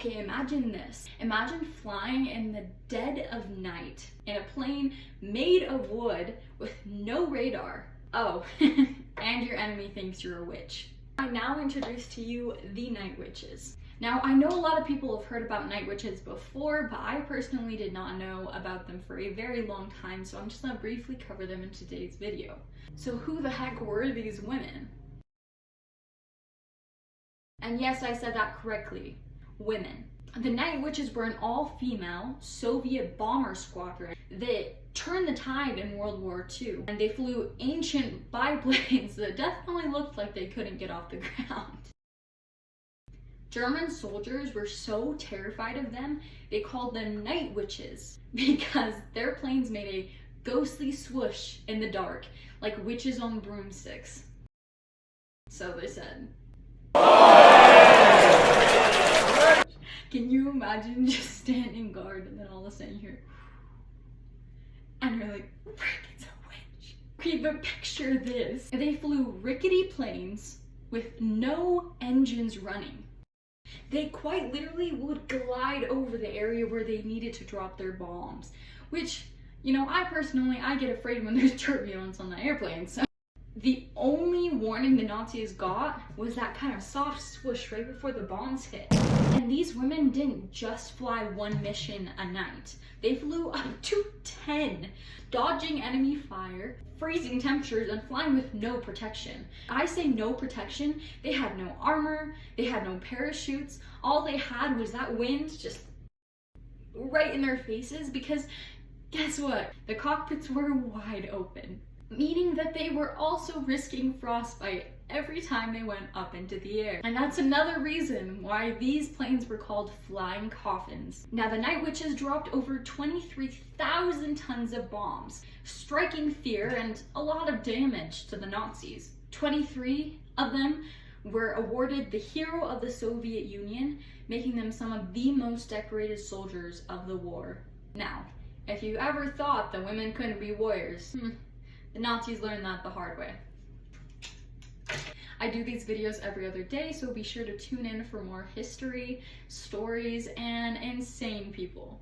Okay, imagine this. Imagine flying in the dead of night in a plane made of wood with no radar. Oh, and your enemy thinks you're a witch. I now introduce to you the night witches. Now, I know a lot of people have heard about night witches before, but I personally did not know about them for a very long time, so I'm just gonna briefly cover them in today's video. So who the heck were these women? And yes, I said that correctly. Women. The night witches were an all-female Soviet bomber squadron that turned the tide in World War II. And they flew ancient biplanes that definitely looked like they couldn't get off the ground. German soldiers were so terrified of them, they called them night witches because their planes made a ghostly swoosh in the dark, like witches on broomsticks. So they said. Can you imagine just standing guard and then all of a sudden you hear, and you're like, frick, it's a witch. Okay, but picture this. They flew rickety planes with no engines running. They quite literally would glide over the area where they needed to drop their bombs, which, you know, I get afraid when there's turbulence on the airplane, so. The only warning the Nazis got was that kind of soft swoosh right before the bombs hit. And these women didn't just fly one mission a night. They flew up to 10, dodging enemy fire, freezing temperatures, and flying with no protection. I say no protection, they had no armor, they had no parachutes. All they had was that wind just right in their faces because guess what? The cockpits were wide open, meaning that they were also risking frostbite every time they went up into the air. And that's another reason why these planes were called flying coffins. Now, the night witches dropped over 23,000 tons of bombs, striking fear and a lot of damage to the Nazis. 23 of them were awarded the Hero of the Soviet Union, making them some of the most decorated soldiers of the war. Now, if you ever thought that women couldn't be warriors, the Nazis learned that the hard way. I do these videos every other day, so be sure to tune in for more history, stories, and insane people.